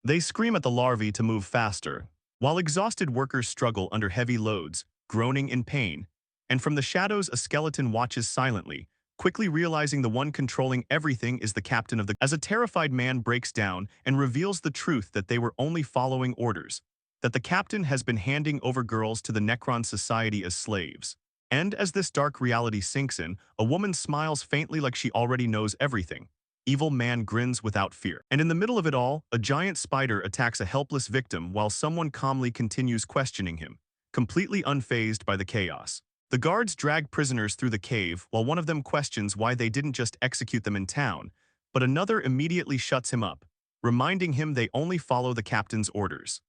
They scream at the larvae to move faster, while exhausted workers struggle under heavy loads, groaning in pain. And from the shadows a skeleton watches silently, quickly realizing the one controlling everything is the captain of the... As a terrified man breaks down and reveals the truth that they were only following orders, that the captain has been handing over girls to the Necron society as slaves. And as this dark reality sinks in, a woman smiles faintly like she already knows everything. Evil man grins without fear. And in the middle of it all, a giant spider attacks a helpless victim while someone calmly continues questioning him, completely unfazed by the chaos. The guards drag prisoners through the cave while one of them questions why they didn't just execute them in town, but another immediately shuts him up, reminding him they only follow the captain's orders.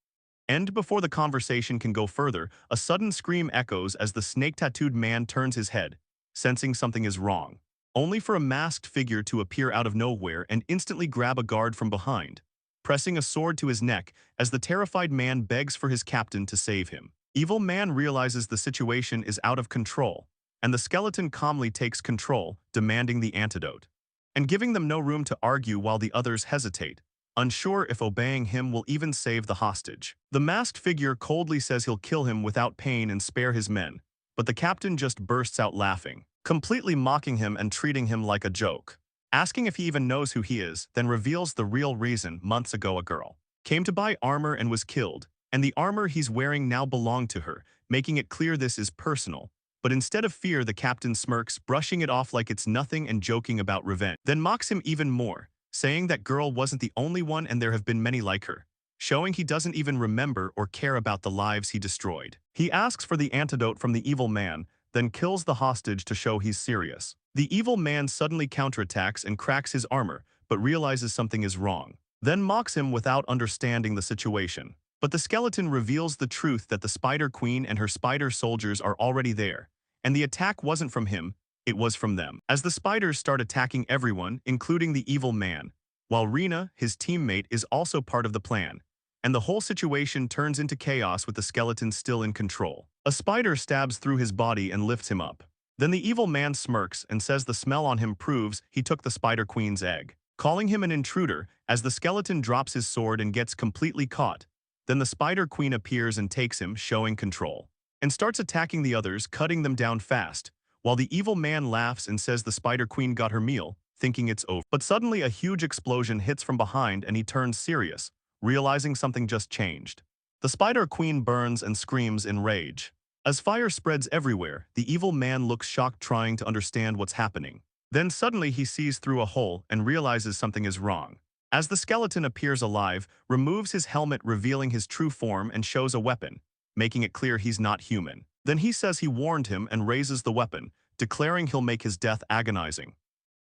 And before the conversation can go further, a sudden scream echoes as the snake-tattooed man turns his head, sensing something is wrong, only for a masked figure to appear out of nowhere and instantly grab a guard from behind, pressing a sword to his neck as the terrified man begs for his captain to save him. Evil man realizes the situation is out of control, and the skeleton calmly takes control, demanding the antidote, and giving them no room to argue while the others hesitate, unsure if obeying him will even save the hostage. The masked figure coldly says he'll kill him without pain and spare his men, but the captain just bursts out laughing, completely mocking him and treating him like a joke. Asking if he even knows who he is, then reveals the real reason. Months ago a girl came to buy armor and was killed, and the armor he's wearing now belonged to her, making it clear this is personal. But instead of fear, the captain smirks, brushing it off like it's nothing and joking about revenge, then mocks him even more, saying that girl wasn't the only one and there have been many like her, showing he doesn't even remember or care about the lives he destroyed. He asks for the antidote from the evil man, then kills the hostage to show he's serious. The evil man suddenly counterattacks and cracks his armor, but realizes something is wrong, then mocks him without understanding the situation. But the skeleton reveals the truth that the Spider Queen and her spider soldiers are already there, and the attack wasn't from him, it was from them. As the spiders start attacking everyone, including the evil man, while Rina, his teammate, is also part of the plan, and the whole situation turns into chaos with the skeleton still in control. A spider stabs through his body and lifts him up. Then the evil man smirks and says the smell on him proves he took the Spider Queen's egg, calling him an intruder as the skeleton drops his sword and gets completely caught. Then the Spider Queen appears and takes him, showing control, and starts attacking the others, cutting them down fast, while the evil man laughs and says the Spider Queen got her meal, thinking it's over. But suddenly a huge explosion hits from behind and he turns serious, realizing something just changed. The Spider Queen burns and screams in rage. As fire spreads everywhere, the evil man looks shocked, trying to understand what's happening. Then suddenly he sees through a hole and realizes something is wrong. As the skeleton appears alive, removes his helmet revealing his true form and shows a weapon, making it clear he's not human. Then he says he warned him and raises the weapon, declaring he'll make his death agonizing.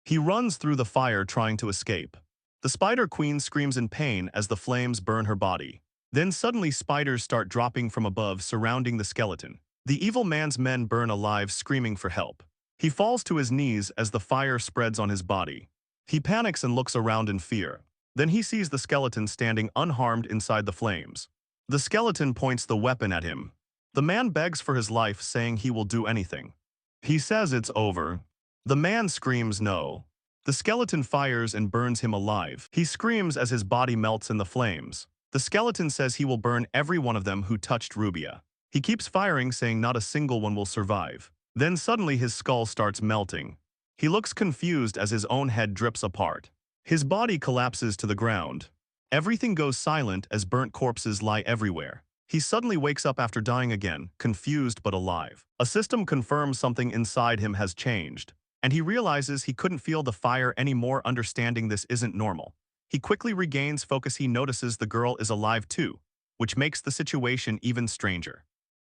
He runs through the fire trying to escape. The Spider Queen screams in pain as the flames burn her body. Then suddenly spiders start dropping from above, surrounding the skeleton. The evil man's men burn alive, screaming for help. He falls to his knees as the fire spreads on his body. He panics and looks around in fear. Then he sees the skeleton standing unharmed inside the flames. The skeleton points the weapon at him. The man begs for his life, saying he will do anything. He says it's over. The man screams no. The skeleton fires and burns him alive. He screams as his body melts in the flames. The skeleton says he will burn every one of them who touched Rubia. He keeps firing, saying not a single one will survive. Then suddenly his skull starts melting. He looks confused as his own head drips apart. His body collapses to the ground. Everything goes silent as burnt corpses lie everywhere. He suddenly wakes up after dying again, confused but alive. A system confirms something inside him has changed, and he realizes he couldn't feel the fire anymore. Understanding this isn't normal, he quickly regains focus. He notices the girl is alive too, which makes the situation even stranger.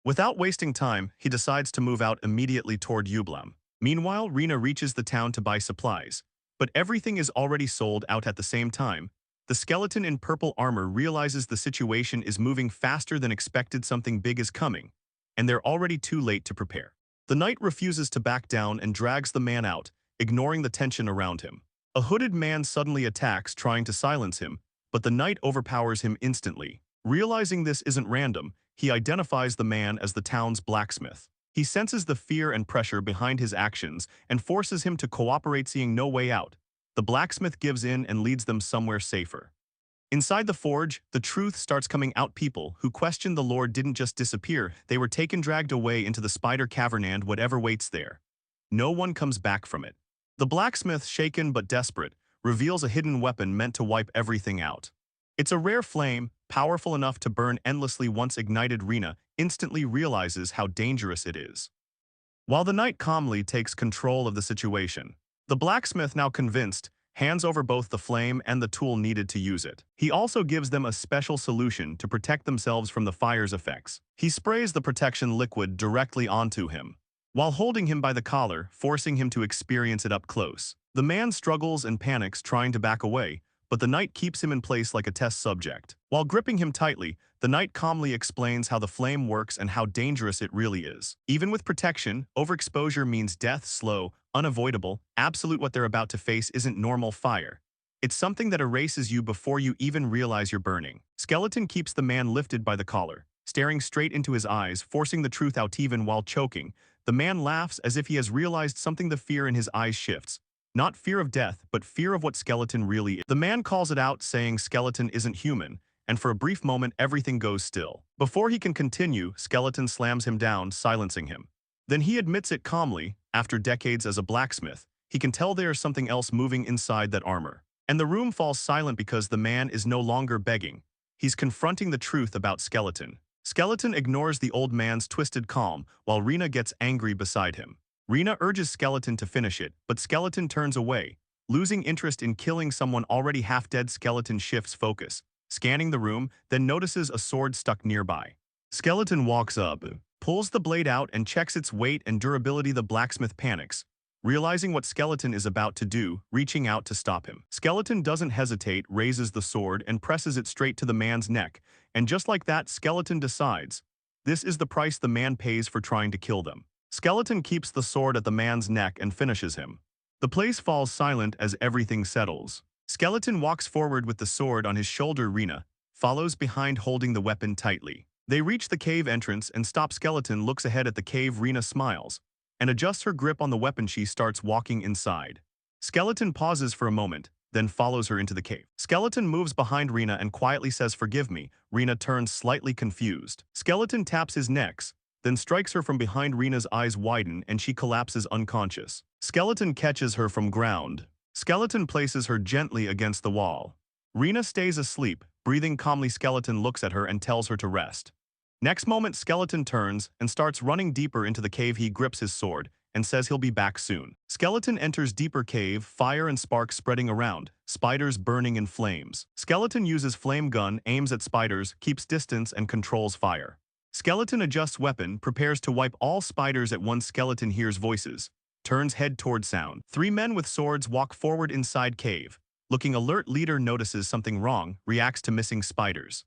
Without wasting time, he decides to move out immediately toward Ublam. Meanwhile, Rina reaches the town to buy supplies, but everything is already sold out. At the same time, the skeleton in purple armor realizes the situation is moving faster than expected. Something big is coming, and they're already too late to prepare. The knight refuses to back down and drags the man out, ignoring the tension around him. A hooded man suddenly attacks, trying to silence him, but the knight overpowers him instantly. Realizing this isn't random, he identifies the man as the town's blacksmith. He senses the fear and pressure behind his actions and forces him to cooperate. Seeing no way out, the blacksmith gives in and leads them somewhere safer. Inside the forge, the truth starts coming out. People who questioned the Lord didn't just disappear, they were dragged away into the spider cavern and whatever waits there. No one comes back from it. The blacksmith, shaken but desperate, reveals a hidden weapon meant to wipe everything out. It's a rare flame, powerful enough to burn endlessly. Once ignited, Rina instantly realizes how dangerous it is. While the knight calmly takes control of the situation, the blacksmith, now convinced, hands over both the flame and the tool needed to use it. He also gives them a special solution to protect themselves from the fire's effects. He sprays the protection liquid directly onto him, while holding him by the collar, forcing him to experience it up close. The man struggles and panics, trying to back away, but the knight keeps him in place like a test subject. While gripping him tightly, the knight calmly explains how the flame works and how dangerous it really is. Even with protection, overexposure means death, slow, unavoidable, absolute. What they're about to face isn't normal fire. It's something that erases you before you even realize you're burning. Skeleton keeps the man lifted by the collar, staring straight into his eyes, forcing the truth out. Even while choking, the man laughs as if he has realized something. The fear in his eyes shifts. Not fear of death, but fear of what Skeleton really is. The man calls it out, saying Skeleton isn't human, and for a brief moment everything goes still. Before he can continue, Skeleton slams him down, silencing him. Then he admits it calmly. After decades as a blacksmith, he can tell there is something else moving inside that armor. And the room falls silent because the man is no longer begging. He's confronting the truth about Skeleton. Skeleton ignores the old man's twisted calm, while Rina gets angry beside him. Rina urges Skeleton to finish it, but Skeleton turns away, losing interest in killing someone already half-dead. Skeleton shifts focus, scanning the room, then notices a sword stuck nearby. Skeleton walks up, pulls the blade out and checks its weight and durability. The blacksmith panics, realizing what Skeleton is about to do, reaching out to stop him. Skeleton doesn't hesitate, raises the sword and presses it straight to the man's neck, and just like that, Skeleton decides this is the price the man pays for trying to kill them. Skeleton keeps the sword at the man's neck and finishes him. The place falls silent as everything settles. Skeleton walks forward with the sword on his shoulder. Rina follows behind, holding the weapon tightly. They reach the cave entrance and stop. Skeleton looks ahead at the cave. Rina smiles and adjusts her grip on the weapon. She starts walking inside. Skeleton pauses for a moment, then follows her into the cave. Skeleton moves behind Rina and quietly says, "Forgive me." Rina turns slightly confused. Skeleton taps his neck, then strikes her from behind. Rina's eyes widen and she collapses unconscious. Skeleton catches her from ground. Skeleton places her gently against the wall. Rina stays asleep, breathing calmly. Skeleton looks at her and tells her to rest. Next moment, Skeleton turns and starts running deeper into the cave. He grips his sword and says he'll be back soon. Skeleton enters deeper cave, fire and sparks spreading around, spiders burning in flames. Skeleton uses flame gun, aims at spiders, keeps distance and controls fire. Skeleton adjusts weapon, prepares to wipe all spiders at once. Skeleton hears voices, turns head toward sound. 3 men with swords walk forward inside cave. Looking alert, leader notices something wrong, reacts to missing spiders.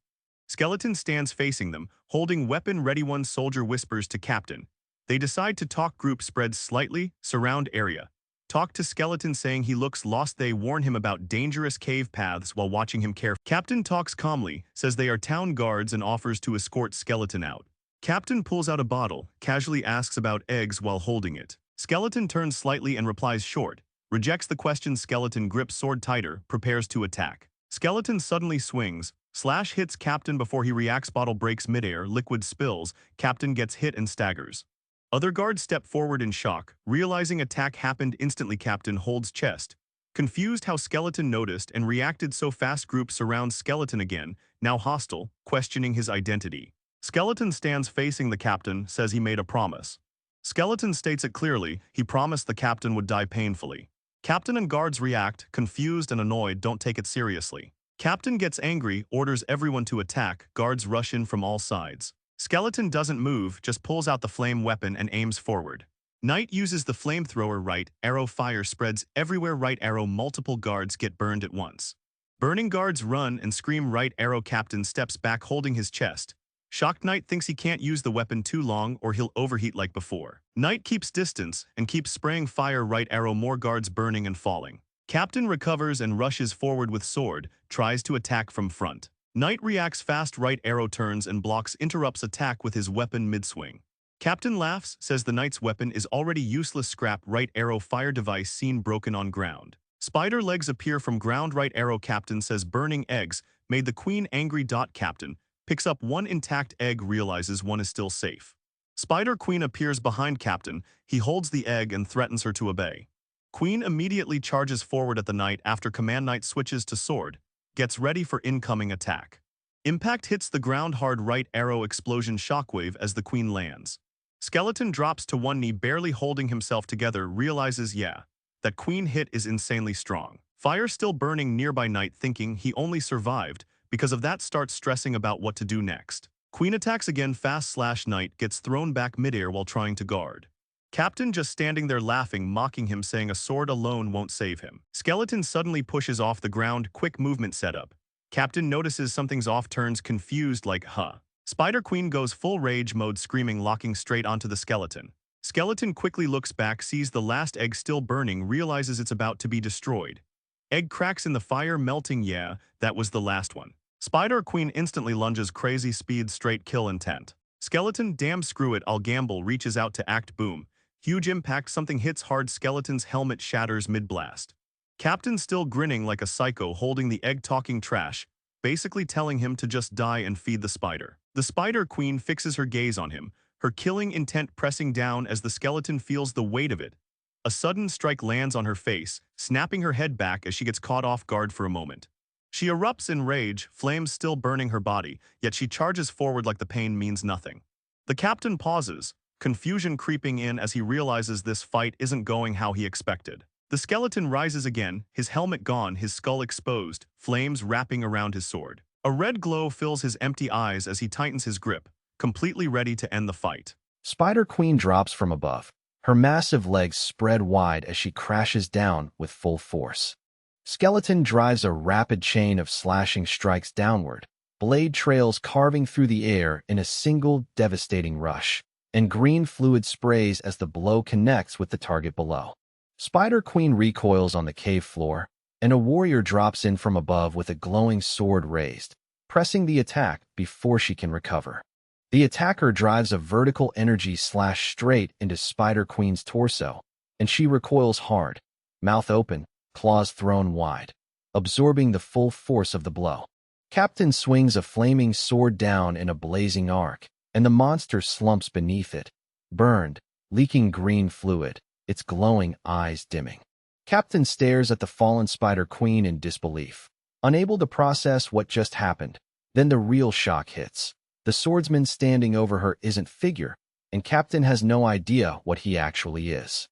Skeleton stands facing them, holding weapon ready. One soldier whispers to captain. They decide to talk. Group spreads slightly, surround area. Talk to Skeleton, saying he looks lost. They warn him about dangerous cave paths while watching him carefully. Captain talks calmly, says they are town guards and offers to escort Skeleton out. Captain pulls out a bottle, casually asks about eggs while holding it. Skeleton turns slightly and replies short, rejects the question. Skeleton grips sword tighter, prepares to attack. Skeleton suddenly swings, slash hits Captain before he reacts. Bottle breaks midair, liquid spills, Captain gets hit and staggers. Other guards step forward in shock, realizing attack happened instantly. Captain holds chest, confused how Skeleton noticed and reacted so fast. Group surrounds Skeleton again, now hostile, questioning his identity. Skeleton stands facing the captain, says he made a promise. Skeleton states it clearly, he promised the captain would die painfully. Captain and guards react, confused and annoyed, don't take it seriously. Captain gets angry, orders everyone to attack, guards rush in from all sides. Skeleton doesn't move, just pulls out the flame weapon and aims forward. Knight uses the flamethrower. Right arrow fire spreads everywhere. Right arrow, multiple guards get burned at once. Burning guards run and scream. Right arrow, Captain steps back holding his chest. Shocked Knight thinks he can't use the weapon too long or he'll overheat like before. Knight keeps distance and keeps spraying fire. Right arrow, more guards burning and falling. Captain recovers and rushes forward with sword, tries to attack from front. Knight reacts fast. Right arrow turns and blocks, interrupts attack with his weapon mid-swing. Captain laughs, says the Knight's weapon is already useless. Scrap. Right arrow fire device seen broken on ground. Spider legs appear from ground. Right arrow, Captain says burning eggs, made the queen angry. Captain picks up one intact egg, realizes one is still safe. Spider Queen appears behind Captain. He holds the egg and threatens her to obey. Queen immediately charges forward at the knight after Command Knight switches to sword, gets ready for incoming attack. Impact hits the ground hard, right arrow explosion shockwave as the queen lands. Skeleton drops to one knee, barely holding himself together, realizes that queen hit is insanely strong. Fire still burning nearby. Knight, thinking he only survived because of that, starts stressing about what to do next. Queen attacks again fast. Knight gets thrown back midair while trying to guard. Captain just standing there laughing, mocking him, saying a sword alone won't save him. Skeleton suddenly pushes off the ground, quick movement setup. Captain notices something's off, turns confused like, huh. Spider Queen goes full rage mode, screaming, locking straight onto the skeleton. Skeleton quickly looks back, sees the last egg still burning, realizes it's about to be destroyed. Egg cracks in the fire, melting. That was the last one. Spider Queen instantly lunges, crazy speed, straight kill intent. Skeleton, damn screw it, I'll gamble, reaches out to act. Boom. Huge impact, something hits hard, skeleton's helmet shatters mid-blast. Captain still grinning like a psycho, holding the egg, talking trash, basically telling him to just die and feed the spider. The Spider Queen fixes her gaze on him, her killing intent pressing down as the skeleton feels the weight of it. A sudden strike lands on her face, snapping her head back as she gets caught off guard for a moment. She erupts in rage, flames still burning her body, yet she charges forward like the pain means nothing. The captain pauses, confusion creeping in as he realizes this fight isn't going how he expected. The skeleton rises again, his helmet gone, his skull exposed, flames wrapping around his sword. A red glow fills his empty eyes as he tightens his grip, completely ready to end the fight. Spider Queen drops from above, her massive legs spread wide as she crashes down with full force. Skeleton drives a rapid chain of slashing strikes downward, blade trails carving through the air in a single devastating rush, and green fluid sprays as the blow connects with the target below. Spider Queen recoils on the cave floor, and a warrior drops in from above with a glowing sword raised, pressing the attack before she can recover. The attacker drives a vertical energy slash straight into Spider Queen's torso, and she recoils hard, mouth open, claws thrown wide, absorbing the full force of the blow. Captain swings a flaming sword down in a blazing arc, and the monster slumps beneath it, burned, leaking green fluid, its glowing eyes dimming. Captain stares at the fallen Spider Queen in disbelief, unable to process what just happened. Then the real shock hits. The swordsman standing over her isn't figure, and Captain has no idea what he actually is.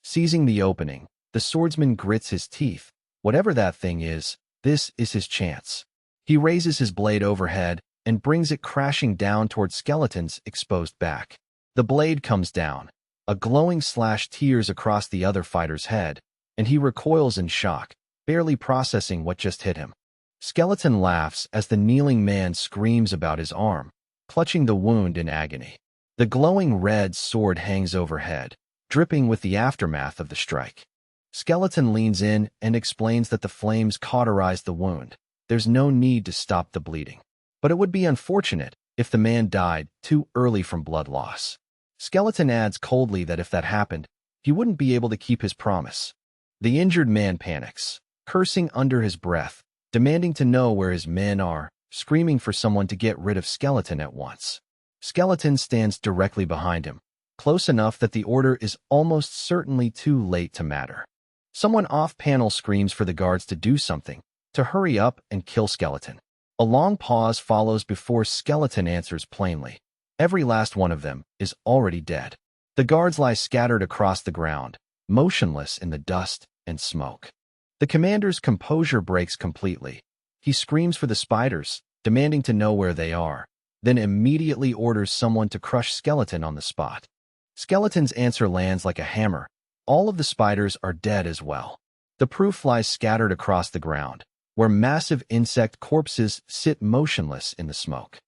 Seizing the opening, the swordsman grits his teeth. Whatever that thing is, this is his chance. He raises his blade overhead and brings it crashing down toward Skeleton's exposed back. The blade comes down. A glowing slash tears across the other fighter's head, and he recoils in shock, barely processing what just hit him. Skeleton laughs as the kneeling man screams about his arm, clutching the wound in agony. The glowing red sword hangs overhead, dripping with the aftermath of the strike. Skeleton leans in and explains that the flames cauterized the wound. There's no need to stop the bleeding. But it would be unfortunate if the man died too early from blood loss. Skeleton adds coldly that if that happened, he wouldn't be able to keep his promise. The injured man panics, cursing under his breath, demanding to know where his men are, screaming for someone to get rid of Skeleton at once. Skeleton stands directly behind him, close enough that the order is almost certainly too late to matter. Someone off-panel screams for the guards to do something, to hurry up and kill Skeleton. A long pause follows before Skeleton answers plainly. Every last one of them is already dead. The guards lie scattered across the ground, motionless in the dust and smoke. The commander's composure breaks completely. He screams for the spiders, demanding to know where they are, then immediately orders someone to crush Skeleton on the spot. Skeleton's answer lands like a hammer. All of the spiders are dead as well. The proof lies scattered across the ground, where massive insect corpses sit motionless in the smoke.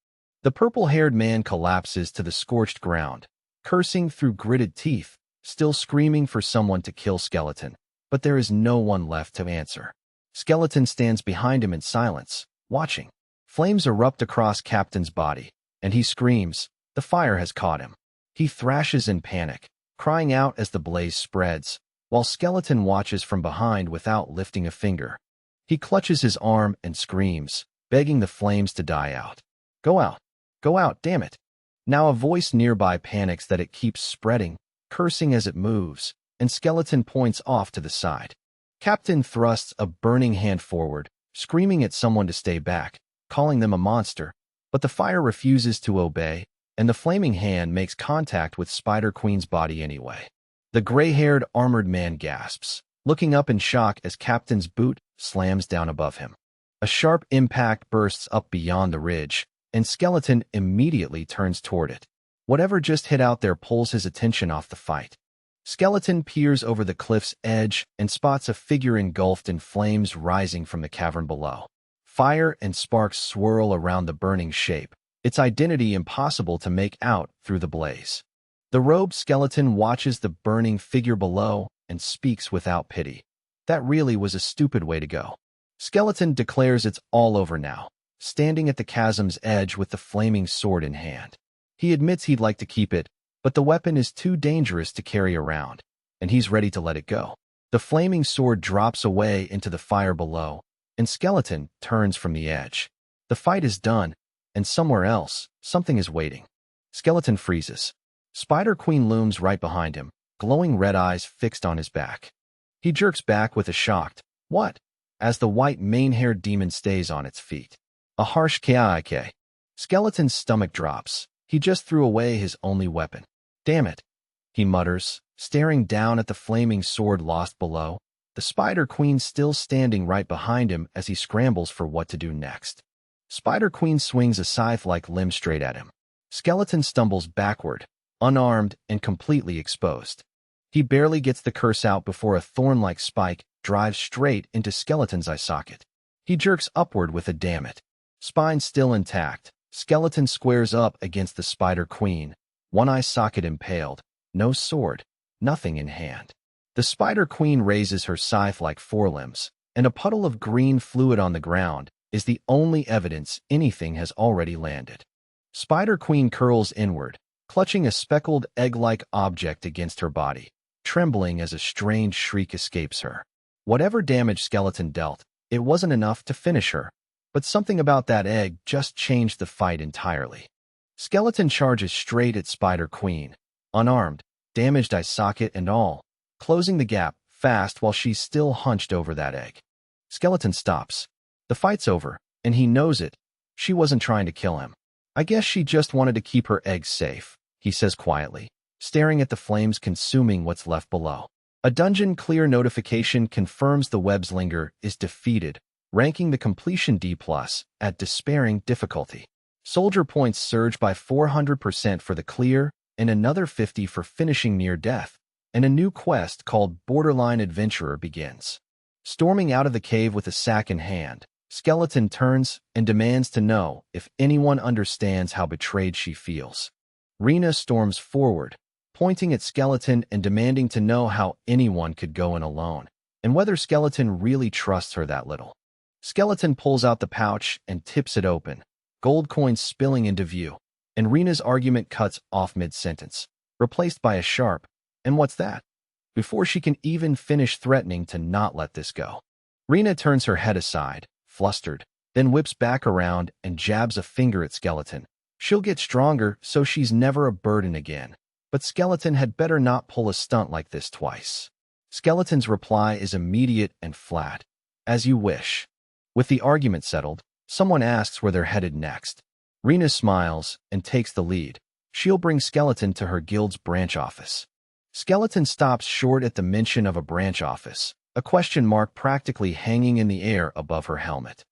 The purple-haired man collapses to the scorched ground, cursing through gritted teeth, still screaming for someone to kill Skeleton, but there is no one left to answer. Skeleton stands behind him in silence, watching. Flames erupt across Captain's body, and he screams. The fire has caught him. He thrashes in panic, crying out as the blaze spreads, while Skeleton watches from behind without lifting a finger. He clutches his arm and screams, begging the flames to die out. Go out. Go out, damn it. Now a voice nearby panics that it keeps spreading, cursing as it moves, and Skeleton points off to the side. Captain thrusts a burning hand forward, screaming at someone to stay back, calling them a monster, but the fire refuses to obey, and the flaming hand makes contact with Spider Queen's body anyway. The gray-haired armored man gasps, looking up in shock as Captain's boot slams down above him. A sharp impact bursts up beyond the ridge, and Skeleton immediately turns toward it. Whatever just hit out there pulls his attention off the fight. Skeleton peers over the cliff's edge and spots a figure engulfed in flames rising from the cavern below. Fire and sparks swirl around the burning shape, its identity impossible to make out through the blaze. The robed skeleton watches the burning figure below and speaks without pity. That really was a stupid way to go. Skeleton declares it's all over now, standing at the chasm's edge with the flaming sword in hand. He admits he'd like to keep it, but the weapon is too dangerous to carry around, and he's ready to let it go. The flaming sword drops away into the fire below, and Skeleton turns from the edge. The fight is done, and somewhere else, something is waiting. Skeleton freezes. Spider Queen looms right behind him, glowing red eyes fixed on his back. He jerks back with a shocked, "What?" as the white mane-haired demon stays on its feet. A harsh "K-I-K." Skeleton's stomach drops. He just threw away his only weapon. "Damn it," he mutters, staring down at the flaming sword lost below, the Spider Queen still standing right behind him as he scrambles for what to do next. Spider Queen swings a scythe-like limb straight at him. Skeleton stumbles backward, unarmed and completely exposed. He barely gets the curse out before a thorn-like spike drives straight into Skeleton's eye socket. He jerks upward with a "damn it." Spine still intact, Skeleton squares up against the Spider Queen, one eye socket impaled, no sword, nothing in hand. The Spider Queen raises her scythe-like forelimbs, and a puddle of green fluid on the ground is the only evidence anything has already landed. Spider Queen curls inward, clutching a speckled egg-like object against her body, trembling as a strange shriek escapes her. Whatever damage Skeleton dealt, it wasn't enough to finish her, but something about that egg just changed the fight entirely. Skeleton charges straight at Spider Queen, unarmed, damaged eye socket and all, closing the gap fast while she's still hunched over that egg. Skeleton stops. The fight's over, and he knows it. She wasn't trying to kill him. "I guess she just wanted to keep her eggs safe," he says quietly, staring at the flames consuming what's left below. A dungeon clear notification confirms the web's linger is defeated, ranking the completion D+ at despairing difficulty. Soldier points surge by 400% for the clear, and another 50 for finishing near death, and a new quest called Borderline Adventurer begins. Storming out of the cave with a sack in hand, Skeleton turns and demands to know if anyone understands how betrayed she feels. Rena storms forward, pointing at Skeleton and demanding to know how anyone could go in alone, and whether Skeleton really trusts her that little. Skeleton pulls out the pouch and tips it open, gold coins spilling into view, and Rena's argument cuts off mid-sentence, replaced by a sharp, "And what's that?" before she can even finish threatening to not let this go. Rena turns her head aside, flustered, then whips back around and jabs a finger at Skeleton. She'll get stronger so she's never a burden again, but Skeleton had better not pull a stunt like this twice. Skeleton's reply is immediate and flat. "As you wish." With the argument settled, someone asks where they're headed next. Rena smiles and takes the lead. She'll bring Skeleton to her guild's branch office. Skeleton stops short at the mention of a branch office, a question mark practically hanging in the air above her helmet.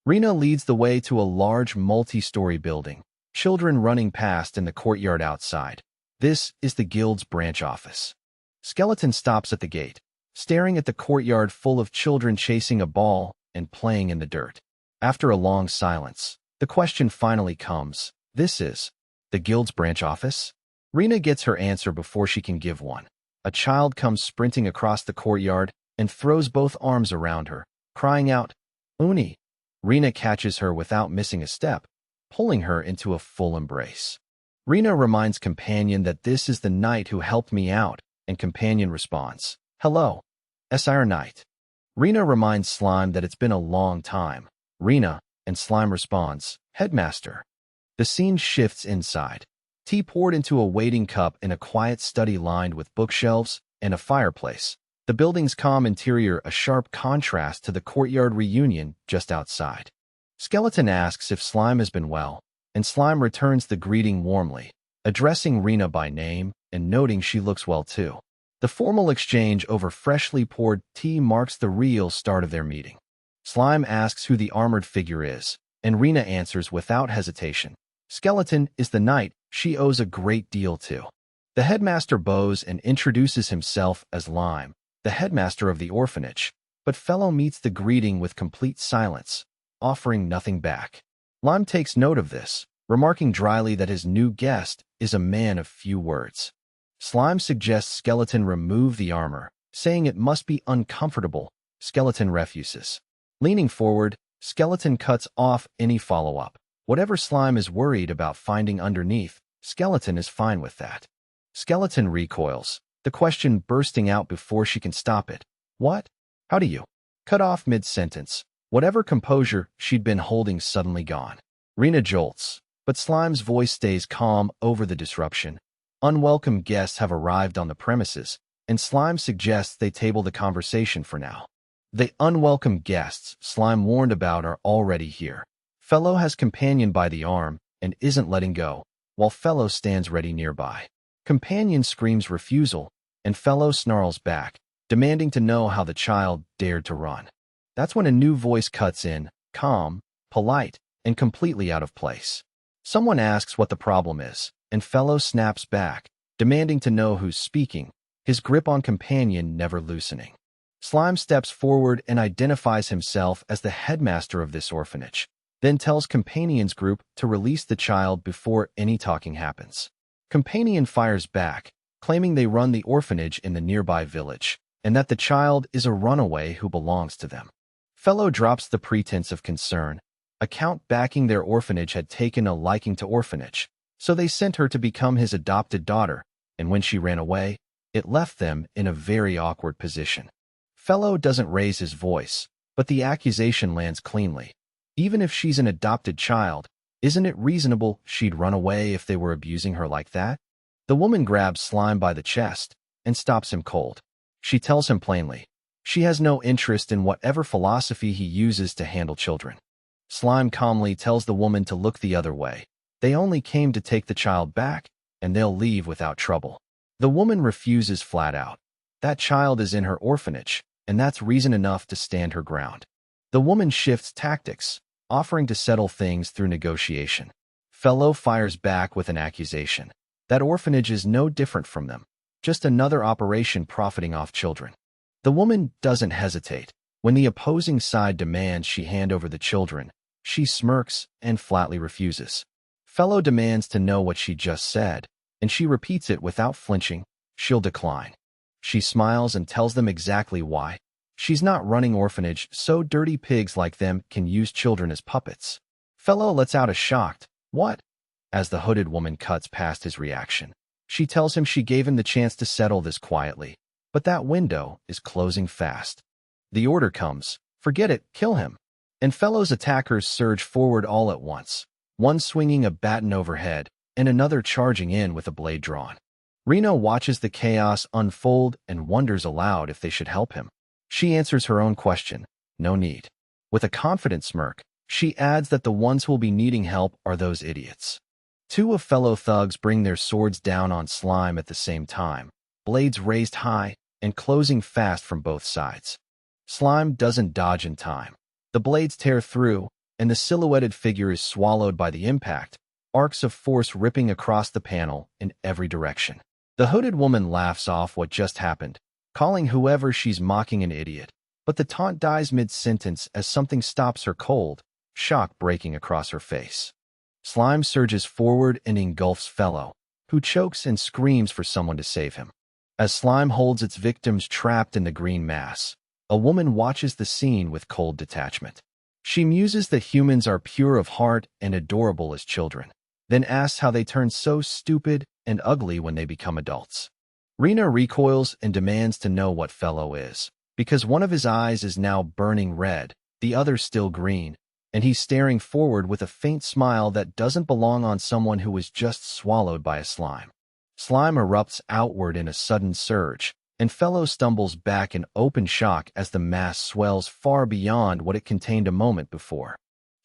Rena leads the way to a large multi-story building, children running past in the courtyard outside. This is the guild's branch office. Skeleton stops at the gate, staring at the courtyard full of children chasing a ball and playing in the dirt. After a long silence, the question finally comes. "This is the guild's branch office?" Rena gets her answer before she can give one. A child comes sprinting across the courtyard and throws both arms around her, crying out, "Uni!" Rena catches her without missing a step, pulling her into a full embrace. Rena reminds Companion that this is the knight who helped me out, and Companion responds, "Hello, Sire Knight." Rena reminds Slime that it's been a long time. Rena, and Slime responds, "Headmaster." The scene shifts inside. Tea poured into a waiting cup in a quiet study lined with bookshelves and a fireplace. The building's calm interior a sharp contrast to the courtyard reunion just outside. Skeleton asks if Slime has been well, and Slime returns the greeting warmly, addressing Rena by name and noting she looks well too. The formal exchange over freshly poured tea marks the real start of their meeting. Slime asks who the armored figure is, and Rena answers without hesitation. Skeleton is the knight she owes a great deal to. The headmaster bows and introduces himself as Lime, the headmaster of the orphanage, but Fellow meets the greeting with complete silence, offering nothing back. Lime takes note of this, remarking dryly that his new guest is a man of few words. Slime suggests Skeleton remove the armor, saying it must be uncomfortable. Skeleton refuses. Leaning forward, Skeleton cuts off any follow-up. Whatever Slime is worried about finding underneath, Skeleton is fine with that. Skeleton recoils, the question bursting out before she can stop it. What? How do you? Cut off mid-sentence. Whatever composure she'd been holding suddenly gone. Rena jolts, but Slime's voice stays calm over the disruption. Unwelcome guests have arrived on the premises, and Slime suggests they table the conversation for now. The unwelcome guests Slime warned about are already here. Fellow has Companion by the arm and isn't letting go, while Fellow stands ready nearby. Companion screams refusal, and Fellow snarls back, demanding to know how the child dared to run. That's when a new voice cuts in, calm, polite, and completely out of place. Someone asks what the problem is, and Fellow snaps back, demanding to know who's speaking, his grip on Companion never loosening. Slime steps forward and identifies himself as the headmaster of this orphanage, then tells Companion's group to release the child before any talking happens. Companion fires back, claiming they run the orphanage in the nearby village, and that the child is a runaway who belongs to them. Fellow drops the pretense of concern. A count backing their orphanage had taken a liking to orphanage, so they sent her to become his adopted daughter, and when she ran away, it left them in a very awkward position. Fellow doesn't raise his voice, but the accusation lands cleanly. Even if she's an adopted child, isn't it reasonable she'd run away if they were abusing her like that? The woman grabs Slime by the chest and stops him cold. She tells him plainly, she has no interest in whatever philosophy he uses to handle children. Slime calmly tells the woman to look the other way. They only came to take the child back, and they'll leave without trouble. The woman refuses flat out. That child is in her orphanage, and that's reason enough to stand her ground. The woman shifts tactics, offering to settle things through negotiation. Fellow fires back with an accusation. That orphanage is no different from them, just another operation profiting off children. The woman doesn't hesitate. When the opposing side demands she hand over the children, she smirks and flatly refuses. Fellow demands to know what she just said, and she repeats it without flinching. She'll decline. She smiles and tells them exactly why. She's not running orphanage, so dirty pigs like them can use children as puppets. Fellow lets out a shocked, "What?" as the hooded woman cuts past his reaction. She tells him she gave him the chance to settle this quietly, but that window is closing fast. The order comes, "Forget it, kill him." And Fellow's attackers surge forward all at once, one swinging a baton overhead and another charging in with a blade drawn. Reno watches the chaos unfold and wonders aloud if they should help him. She answers her own question, no need. With a confident smirk, she adds that the ones who'll be needing help are those idiots. Two of Fellow thugs bring their swords down on Slime at the same time, blades raised high and closing fast from both sides. Slime doesn't dodge in time. The blades tear through, and the silhouetted figure is swallowed by the impact, arcs of force ripping across the panel in every direction. The hooded woman laughs off what just happened, calling whoever she's mocking an idiot, but the taunt dies mid-sentence as something stops her cold, shock breaking across her face. Slime surges forward and engulfs Fellow, who chokes and screams for someone to save him. As Slime holds its victims trapped in the green mass, a woman watches the scene with cold detachment. She muses that humans are pure of heart and adorable as children, then asks how they turn so stupid and ugly when they become adults. Rena recoils and demands to know what Fellow is, because one of his eyes is now burning red, the other still green, and he's staring forward with a faint smile that doesn't belong on someone who was just swallowed by a slime. Slime erupts outward in a sudden surge, and Fellow stumbles back in open shock as the mass swells far beyond what it contained a moment before.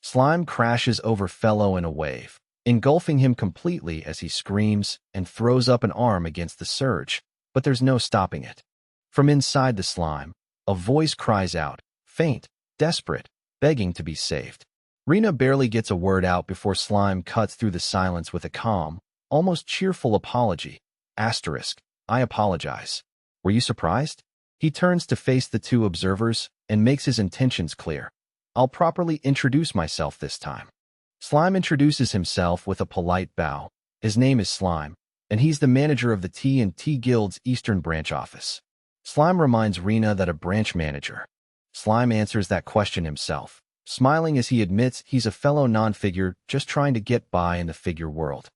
Slime crashes over Fellow in a wave, engulfing him completely as he screams and throws up an arm against the surge, but there's no stopping it. From inside the slime, a voice cries out, faint, desperate, begging to be saved. Rina barely gets a word out before Slime cuts through the silence with a calm, almost cheerful apology. Asterisk, I apologize. Were you surprised? He turns to face the two observers and makes his intentions clear. I'll properly introduce myself this time. Slime introduces himself with a polite bow. His name is Slime, and he's the manager of the T&T Guild's Eastern Branch office. Slime reminds Rina that a branch manager. Slime answers that question himself, smiling as he admits he's a fellow non-figure just trying to get by in the figure world.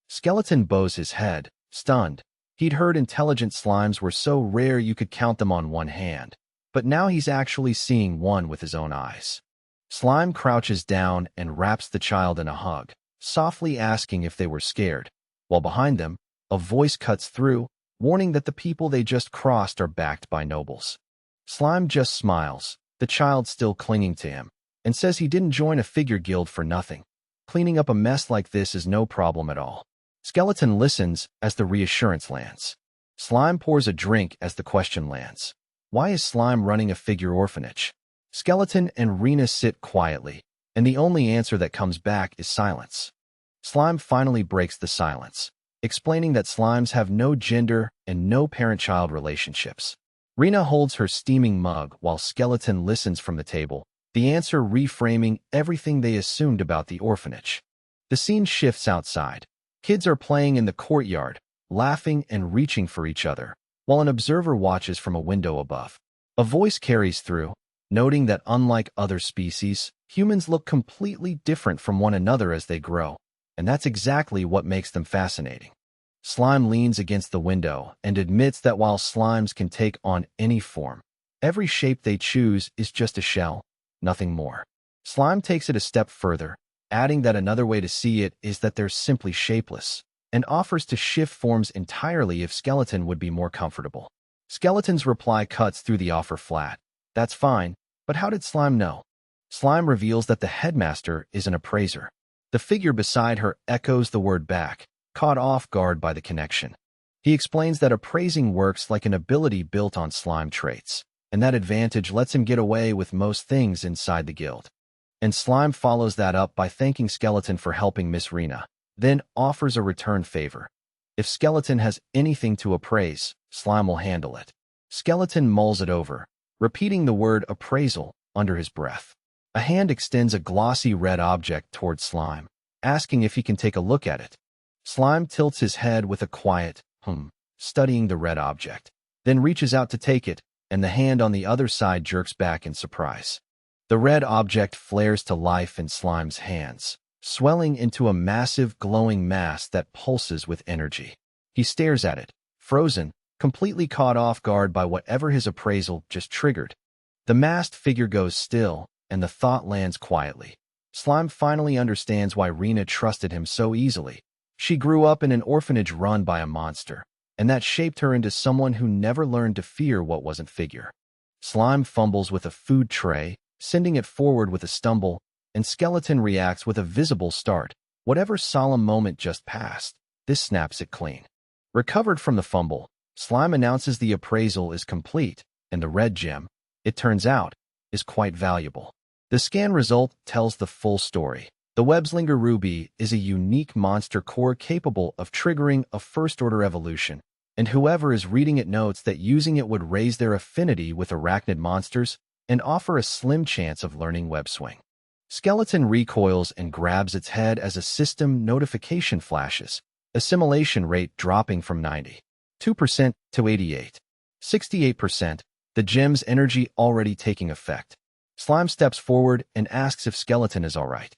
Skeleton bows his head, stunned. He'd heard intelligent slimes were so rare you could count them on one hand, but now he's actually seeing one with his own eyes. Slime crouches down and wraps the child in a hug, softly asking if they were scared, while behind them, a voice cuts through, warning that the people they just crossed are backed by nobles. Slime just smiles, the child still clinging to him, and says he didn't join a figure guild for nothing. Cleaning up a mess like this is no problem at all. Skeleton listens as the reassurance lands. Slime pours a drink as the question lands. Why is Slime running a figure orphanage? Skeleton and Rina sit quietly, and the only answer that comes back is silence. Slime finally breaks the silence, explaining that slimes have no gender and no parent-child relationships. Rina holds her steaming mug while Skeleton listens from the table, the answer reframing everything they assumed about the orphanage. The scene shifts outside. Kids are playing in the courtyard, laughing and reaching for each other, while an observer watches from a window above. A voice carries through, noting that unlike other species, humans look completely different from one another as they grow, and that's exactly what makes them fascinating. Slime leans against the window and admits that while slimes can take on any form, every shape they choose is just a shell, nothing more. Slime takes it a step further, adding that another way to see it is that they're simply shapeless, and offers to shift forms entirely if Skeleton would be more comfortable. Skeleton's reply cuts through the offer flat. That's fine, but how did Slime know? Slime reveals that the headmaster is an appraiser. The figure beside her echoes the word back, caught off guard by the connection. He explains that appraising works like an ability built on slime traits, and that advantage lets him get away with most things inside the guild. And Slime follows that up by thanking Skeleton for helping Miss Rina, then offers a return favor. If Skeleton has anything to appraise, Slime will handle it. Skeleton mulls it over, repeating the word appraisal under his breath. A hand extends a glossy red object towards Slime, asking if he can take a look at it. Slime tilts his head with a quiet, studying the red object, then reaches out to take it, and the hand on the other side jerks back in surprise. The red object flares to life in Slime's hands, swelling into a massive glowing mass that pulses with energy. He stares at it, frozen, completely caught off guard by whatever his appraisal just triggered. The masked figure goes still, and the thought lands quietly. Slime finally understands why Rina trusted him so easily. She grew up in an orphanage run by a monster, and that shaped her into someone who never learned to fear what wasn't figure. Slime fumbles with a food tray, sending it forward with a stumble, and Skeleton reacts with a visible start. Whatever solemn moment just passed, this snaps it clean. Recovered from the fumble, Slime announces the appraisal is complete, and the red gem, it turns out, is quite valuable. The scan result tells the full story. The Webslinger Ruby is a unique monster core capable of triggering a first-order evolution, and whoever is reading it notes that using it would raise their affinity with arachnid monsters and offer a slim chance of learning web swing. Skeleton recoils and grabs its head as a system notification flashes, assimilation rate dropping from 92% to 68%, the gem's energy already taking effect. Slime steps forward and asks if Skeleton is all right.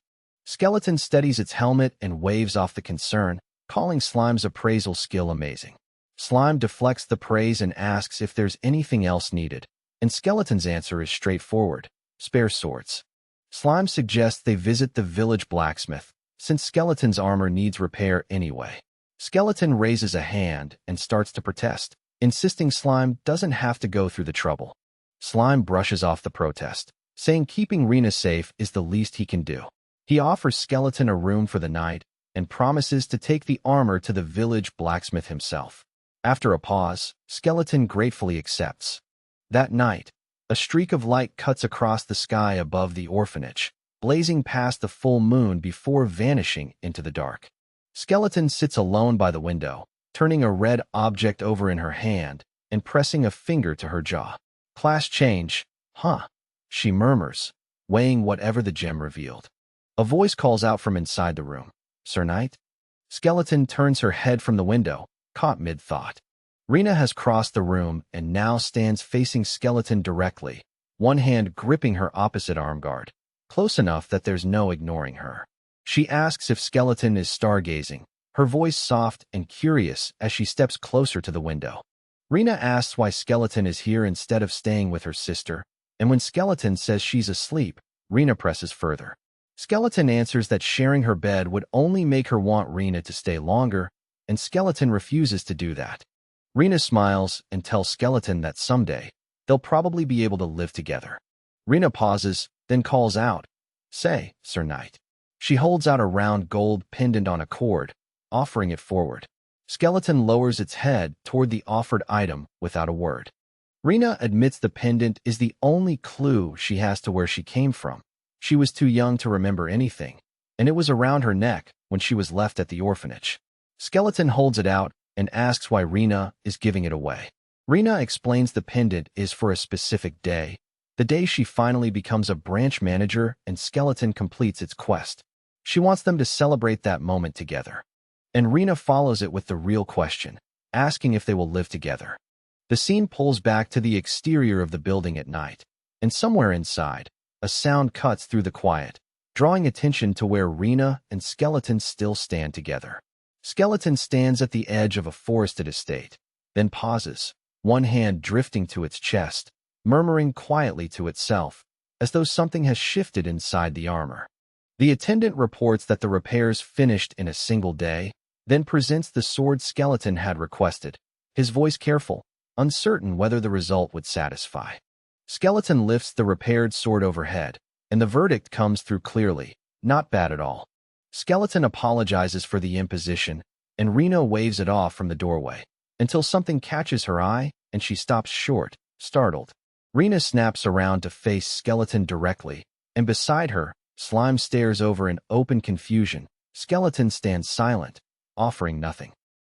Skeleton steadies its helmet and waves off the concern, calling Slime's appraisal skill amazing. Slime deflects the praise and asks if there's anything else needed, and Skeleton's answer is straightforward: spare swords. Slime suggests they visit the village blacksmith, since Skeleton's armor needs repair anyway. Skeleton raises a hand and starts to protest, insisting Slime doesn't have to go through the trouble. Slime brushes off the protest, saying keeping Rena safe is the least he can do. He offers Skeleton a room for the night and promises to take the armor to the village blacksmith himself. After a pause, Skeleton gratefully accepts. That night, a streak of light cuts across the sky above the orphanage, blazing past the full moon before vanishing into the dark. Skeleton sits alone by the window, turning a red object over in her hand and pressing a finger to her jaw. Class change, huh? She murmurs, weighing whatever the gem revealed. A voice calls out from inside the room. Sir Knight? Skeleton turns her head from the window, caught mid-thought. Rena has crossed the room and now stands facing Skeleton directly, one hand gripping her opposite arm guard, close enough that there's no ignoring her. She asks if Skeleton is stargazing, her voice soft and curious as she steps closer to the window. Rena asks why Skeleton is here instead of staying with her sister, and when Skeleton says she's asleep, Rena presses further. Skeleton answers that sharing her bed would only make her want Rena to stay longer, and Skeleton refuses to do that. Rena smiles and tells Skeleton that someday, they'll probably be able to live together. Rena pauses, then calls out, Say, Sir Knight. She holds out a round gold pendant on a cord, offering it forward. Skeleton lowers its head toward the offered item without a word. Rena admits the pendant is the only clue she has to where she came from. She was too young to remember anything, and it was around her neck when she was left at the orphanage. Skeleton holds it out and asks why Rena is giving it away. Rena explains the pendant is for a specific day, the day she finally becomes a branch manager and Skeleton completes its quest. She wants them to celebrate that moment together. And Rena follows it with the real question, asking if they will live together. The scene pulls back to the exterior of the building at night, and somewhere inside, a sound cuts through the quiet, drawing attention to where Rena and Skeleton still stand together. Skeleton stands at the edge of a forested estate, then pauses, one hand drifting to its chest, murmuring quietly to itself, as though something has shifted inside the armor. The attendant reports that the repairs finished in a single day, then presents the sword Skeleton had requested, his voice careful, uncertain whether the result would satisfy. Skeleton lifts the repaired sword overhead, and the verdict comes through clearly, not bad at all. Skeleton apologizes for the imposition, and Rena waves it off from the doorway, until something catches her eye and she stops short, startled. Rena snaps around to face Skeleton directly, and beside her, Slime stares over in open confusion. Skeleton stands silent, offering nothing.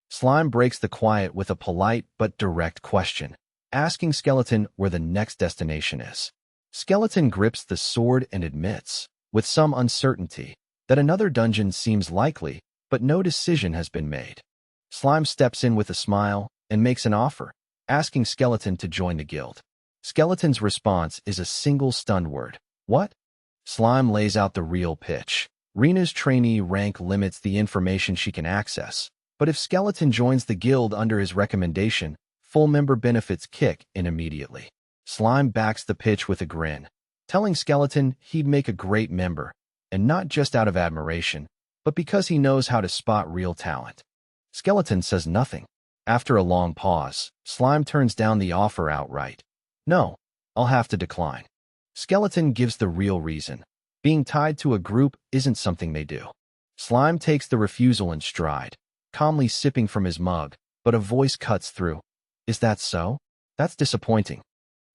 Slime breaks the quiet with a polite but direct question, asking Skeleton where the next destination is. Skeleton grips the sword and admits, with some uncertainty, that another dungeon seems likely, but no decision has been made. Slime steps in with a smile and makes an offer, asking Skeleton to join the guild. Skeleton's response is a single stunned word. What? Slime lays out the real pitch. Rena's trainee rank limits the information she can access, but if Skeleton joins the guild under his recommendation, full member benefits kick in immediately. Slime backs the pitch with a grin, telling Skeleton he'd make a great member, and not just out of admiration, but because he knows how to spot real talent. Skeleton says nothing. After a long pause, Slime turns down the offer outright. No, I'll have to decline. Skeleton gives the real reason. Being tied to a group isn't something they do. Slime takes the refusal in stride, calmly sipping from his mug, but a voice cuts through. Is that so? That's disappointing.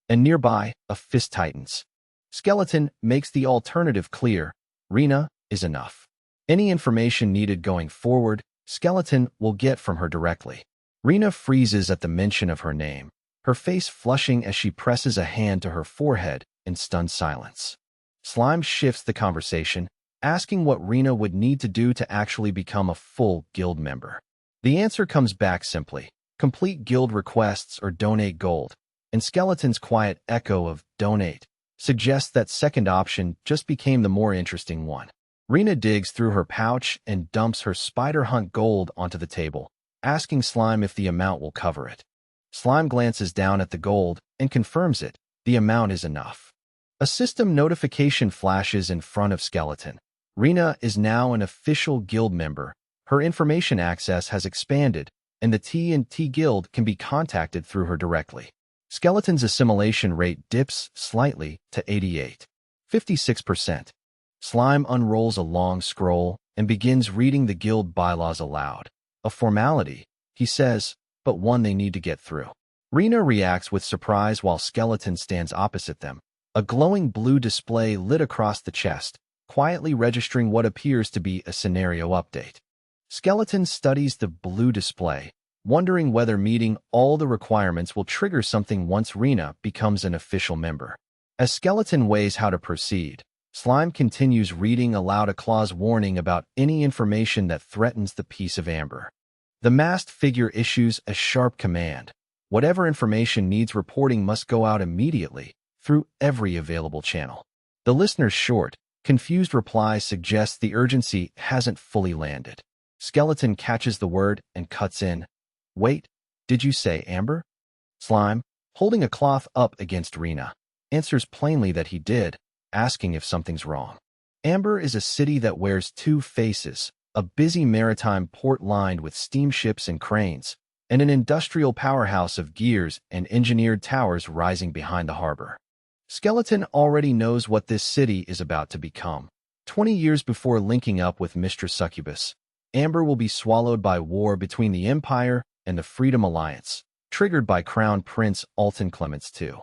And nearby, a fist tightens. Skeleton makes the alternative clear. Rena is enough. Any information needed going forward, Skeleton will get from her directly. Rena freezes at the mention of her name, her face flushing as she presses a hand to her forehead in stunned silence. Slime shifts the conversation, asking what Rena would need to do to actually become a full guild member. The answer comes back simply: complete guild requests or donate gold, and Skeleton's quiet echo of donate suggests that second option just became the more interesting one. Rena digs through her pouch and dumps her spider hunt gold onto the table, asking Slime if the amount will cover it. Slime glances down at the gold and confirms it. The amount is enough. A system notification flashes in front of Skeleton. Rina is now an official guild member. Her information access has expanded, and the T&T Guild can be contacted through her directly. Skeleton's assimilation rate dips slightly to 56%. Slime unrolls a long scroll and begins reading the guild bylaws aloud. A formality, he says, but one they need to get through. Rina reacts with surprise while Skeleton stands opposite them. A glowing blue display lit across the chest, quietly registering what appears to be a scenario update. Skeleton studies the blue display, wondering whether meeting all the requirements will trigger something once Rina becomes an official member. As Skeleton weighs how to proceed, Slime continues reading aloud a clause warning about any information that threatens the peace of Amber. The masked figure issues a sharp command. Whatever information needs reporting must go out immediately, through every available channel. The listener's short, confused reply suggests the urgency hasn't fully landed. Skeleton catches the word and cuts in. Wait, did you say Amber? Slime, holding a cloth up against Rina, answers plainly that he did, asking if something's wrong. Amber is a city that wears two faces, a busy maritime port lined with steamships and cranes, and an industrial powerhouse of gears and engineered towers rising behind the harbor. Skeleton already knows what this city is about to become. 20 years before linking up with Mistress Succubus, Amber will be swallowed by war between the Empire and the Freedom Alliance, triggered by Crown Prince Alton Clements II.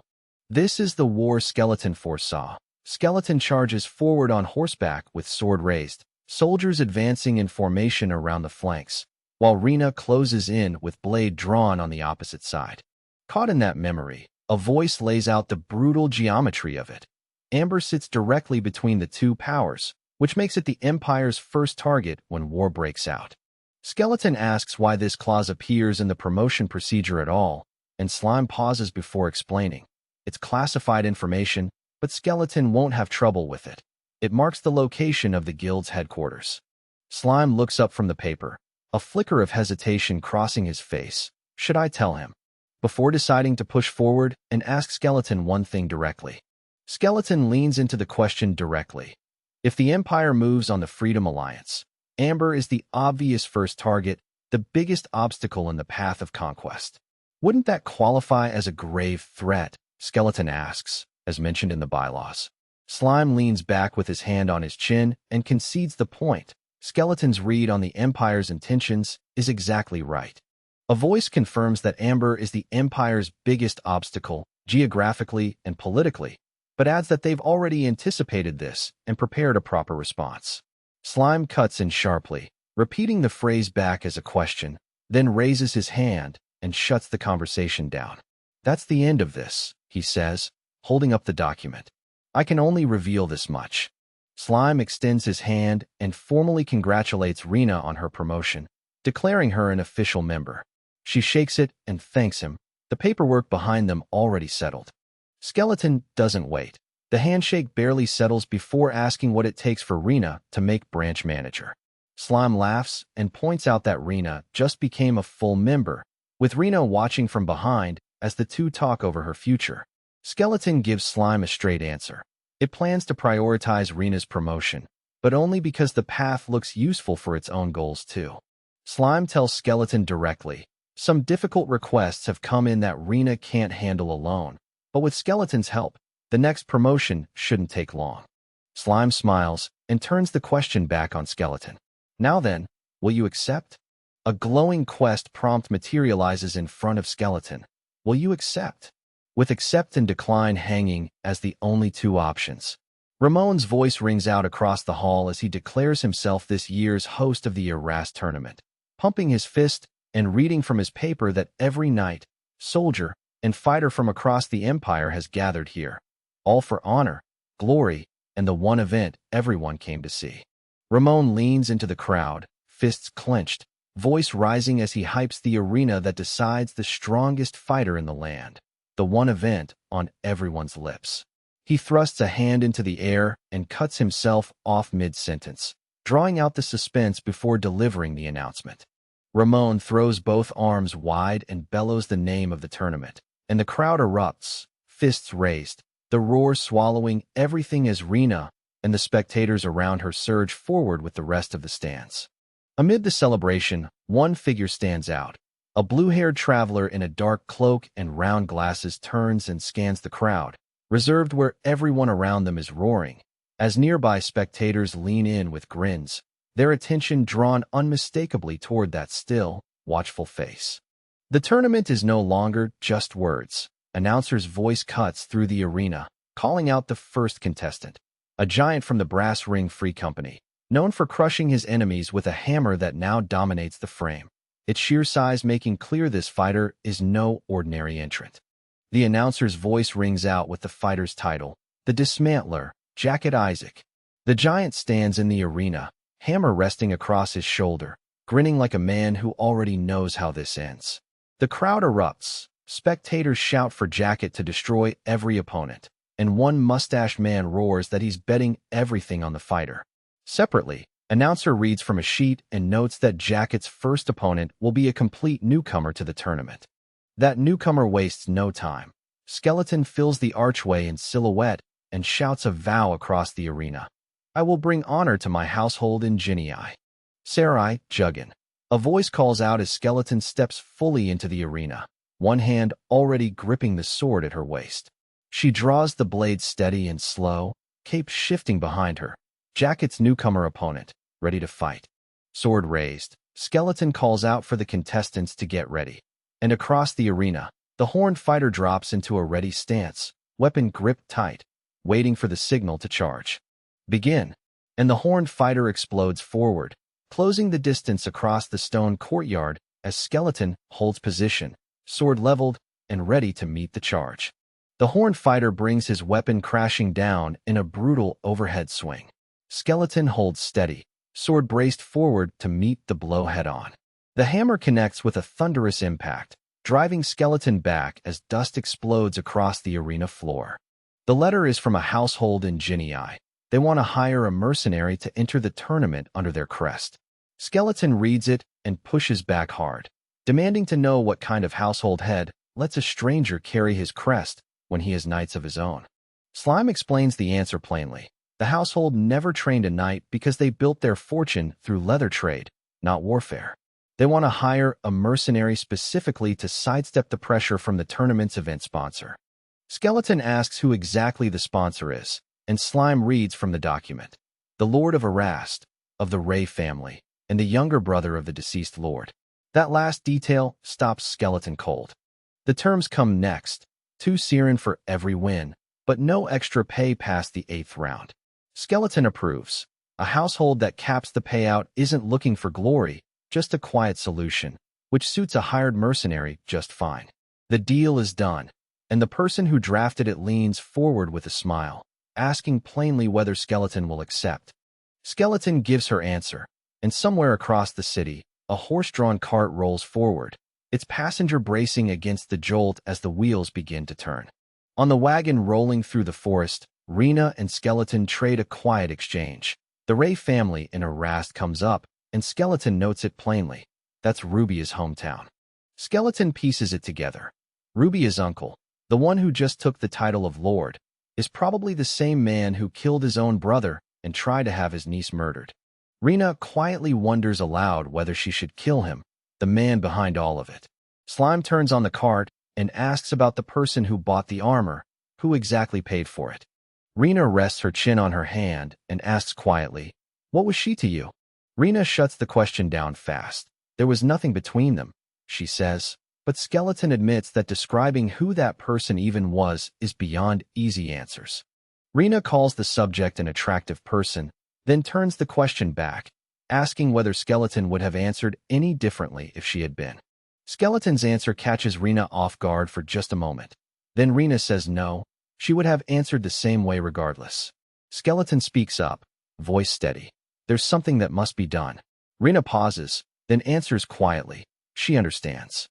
This is the war Skeleton foresaw. Skeleton charges forward on horseback with sword raised, soldiers advancing in formation around the flanks, while Rina closes in with blade drawn on the opposite side. Caught in that memory, a voice lays out the brutal geometry of it. Amber sits directly between the two powers, which makes it the Empire's first target when war breaks out. Skeleton asks why this clause appears in the promotion procedure at all, and Slime pauses before explaining. It's classified information, but Skeleton won't have trouble with it. It marks the location of the guild's headquarters. Slime looks up from the paper, a flicker of hesitation crossing his face. Should I tell him? Before deciding to push forward and ask Skeleton one thing directly. Skeleton leans into the question directly. If the Empire moves on the Freedom Alliance, Amber is the obvious first target, the biggest obstacle in the path of conquest. Wouldn't that qualify as a grave threat? Skeleton asks, as mentioned in the bylaws. Slime leans back with his hand on his chin and concedes the point. Skeleton's read on the Empire's intentions is exactly right. A voice confirms that Amber is the Empire's biggest obstacle, geographically and politically, but adds that they've already anticipated this and prepared a proper response. Slime cuts in sharply, repeating the phrase back as a question, then raises his hand and shuts the conversation down. That's the end of this, he says, holding up the document. I can only reveal this much. Slime extends his hand and formally congratulates Rina on her promotion, declaring her an official member. She shakes it and thanks him, the paperwork behind them already settled. Skeleton doesn't wait. The handshake barely settles before asking what it takes for Rina to make branch manager. Slime laughs and points out that Rina just became a full member, with Rina watching from behind as the two talk over her future. Skeleton gives Slime a straight answer. It plans to prioritize Rina's promotion, but only because the path looks useful for its own goals too. Slime tells Skeleton directly, some difficult requests have come in that Rina can't handle alone, but with Skeleton's help, the next promotion shouldn't take long. Slime smiles and turns the question back on Skeleton. Now then, will you accept? A glowing quest prompt materializes in front of Skeleton. Will you accept? With accept and decline hanging as the only two options. Ramon's voice rings out across the hall as he declares himself this year's host of the Eras tournament, pumping his fist and reading from his paper that every knight, soldier, and fighter from across the Empire has gathered here, all for honor, glory, and the one event everyone came to see. Ramon leans into the crowd, fists clenched, voice rising as he hypes the arena that decides the strongest fighter in the land, the one event on everyone's lips. He thrusts a hand into the air and cuts himself off mid-sentence, drawing out the suspense before delivering the announcement. Ramon throws both arms wide and bellows the name of the tournament, and the crowd erupts, fists raised, the roar swallowing everything as Rina and the spectators around her surge forward with the rest of the stands. Amid the celebration, one figure stands out. A blue-haired traveler in a dark cloak and round glasses turns and scans the crowd, reserved where everyone around them is roaring. As nearby spectators lean in with grins, their attention drawn unmistakably toward that still, watchful face. The tournament is no longer just words. Announcer's voice cuts through the arena, calling out the first contestant, a giant from the Brass Ring Free Company, known for crushing his enemies with a hammer that now dominates the frame, its sheer size making clear this fighter is no ordinary entrant. The announcer's voice rings out with the fighter's title, the Dismantler, Jacket Isaac. The giant stands in the arena, hammer resting across his shoulder, grinning like a man who already knows how this ends. The crowd erupts. Spectators shout for Jacket to destroy every opponent, and one mustached man roars that he's betting everything on the fighter. Separately, announcer reads from a sheet and notes that Jacket's first opponent will be a complete newcomer to the tournament. That newcomer wastes no time. Skeleton fills the archway in silhouette and shouts a vow across the arena. I will bring honor to my household in Genii. Sarai, Juggin. A voice calls out as Skeleton steps fully into the arena, one hand already gripping the sword at her waist. She draws the blade steady and slow, cape shifting behind her. Jacket's newcomer opponent, ready to fight. Sword raised, Skeleton calls out for the contestants to get ready. And across the arena, the horned fighter drops into a ready stance, weapon gripped tight, waiting for the signal to charge. Begin. And the horned fighter explodes forward, closing the distance across the stone courtyard as Skeleton holds position, sword leveled and ready to meet the charge. The horned fighter brings his weapon crashing down in a brutal overhead swing. Skeleton holds steady, sword braced forward to meet the blow head-on. The hammer connects with a thunderous impact, driving Skeleton back as dust explodes across the arena floor. The letter is from a household in Genii. They want to hire a mercenary to enter the tournament under their crest. Skeleton reads it and pushes back hard, demanding to know what kind of household head lets a stranger carry his crest when he has knights of his own. Slime explains the answer plainly. The household never trained a knight because they built their fortune through leather trade, not warfare. They want to hire a mercenary specifically to sidestep the pressure from the tournament's event sponsor. Skeleton asks who exactly the sponsor is, and Slime reads from the document. The Lord of Arast, of the Ray family, and the younger brother of the deceased lord. That last detail stops Skeleton cold. The terms come next, 2 siren for every win, but no extra pay past the 8th round. Skeleton approves. A household that caps the payout isn't looking for glory, just a quiet solution, which suits a hired mercenary just fine. The deal is done, and the person who drafted it leans forward with a smile, asking plainly whether Skeleton will accept. Skeleton gives her answer, and somewhere across the city, a horse-drawn cart rolls forward, its passenger bracing against the jolt as the wheels begin to turn. On the wagon rolling through the forest, Rina and Skeleton trade a quiet exchange. The Ray family in Arast comes up, and Skeleton notes it plainly. That's Rubia's hometown. Skeleton pieces it together. Rubia's uncle, the one who just took the title of Lord, is probably the same man who killed his own brother and tried to have his niece murdered. Rina quietly wonders aloud whether she should kill him, the man behind all of it. Slime turns on the cart and asks about the person who bought the armor, who exactly paid for it. Rina rests her chin on her hand and asks quietly, "What was she to you?" Rina shuts the question down fast. There was nothing between them, she says, but Skeleton admits that describing who that person even was is beyond easy answers. Rina calls the subject an attractive person, then turns the question back, asking whether Skeleton would have answered any differently if she had been. Skeleton's answer catches Rina off guard for just a moment. Then Rina says no, she would have answered the same way regardless. Skeleton speaks up, voice steady. There's something that must be done. Rina pauses, then answers quietly. She understands.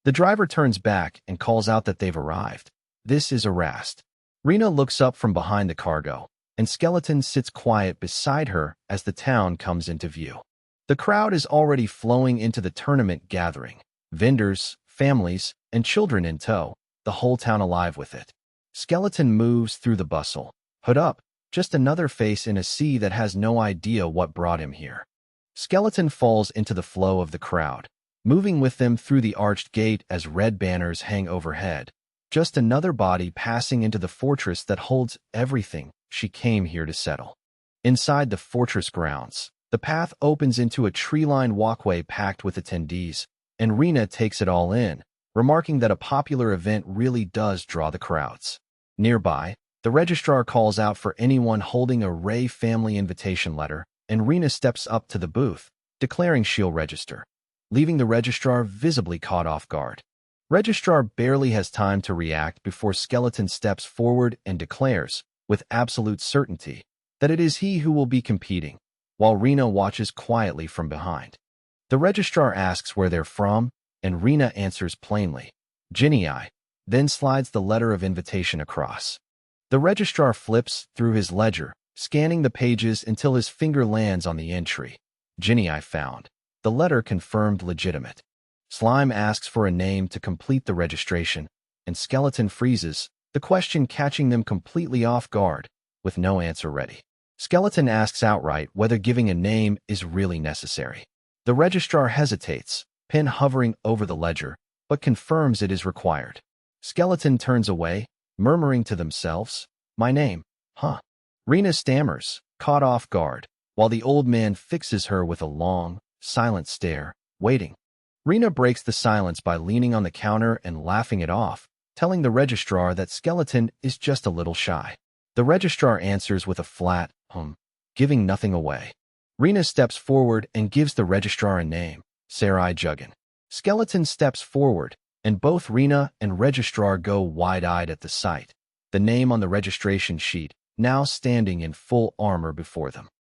The driver turns back and calls out that they've arrived. This is Arast. Rina looks up from behind the cargo, and Skeleton sits quiet beside her as the town comes into view. The crowd is already flowing into the tournament gathering. Vendors, families, and children in tow, the whole town alive with it. Skeleton moves through the bustle. Hood up, just another face in a sea that has no idea what brought him here. Skeleton falls into the flow of the crowd, moving with them through the arched gate as red banners hang overhead. Just another body passing into the fortress that holds everything she came here to settle. Inside the fortress grounds, the path opens into a tree-lined walkway packed with attendees, and Rina takes it all in, remarking that a popular event really does draw the crowds. Nearby, the registrar calls out for anyone holding a Ray family invitation letter, and Rina steps up to the booth, declaring she'll register, leaving the registrar visibly caught off guard. Registrar barely has time to react before Skeleton steps forward and declares, with absolute certainty, that it is he who will be competing, while Rina watches quietly from behind. The registrar asks where they're from, and Rina answers plainly, Jinei, then slides the letter of invitation across. The registrar flips through his ledger, scanning the pages until his finger lands on the entry. Jinei found. The letter confirmed legitimate. Slime asks for a name to complete the registration, and Skeleton freezes, the question catching them completely off guard, with no answer ready. Skeleton asks outright whether giving a name is really necessary. The registrar hesitates, pen hovering over the ledger, but confirms it is required. Skeleton turns away, murmuring to themselves, my name, huh? Rina stammers, caught off guard, while the old man fixes her with a long, silent stare, waiting. Rina breaks the silence by leaning on the counter and laughing it off, telling the registrar that Skeleton is just a little shy. The registrar answers with a flat, giving nothing away. Rina steps forward and gives the registrar a name, Sarai Juggin. Skeleton steps forward, and both Rina and registrar go wide-eyed at the sight, the name on the registration sheet now standing in full armor before them.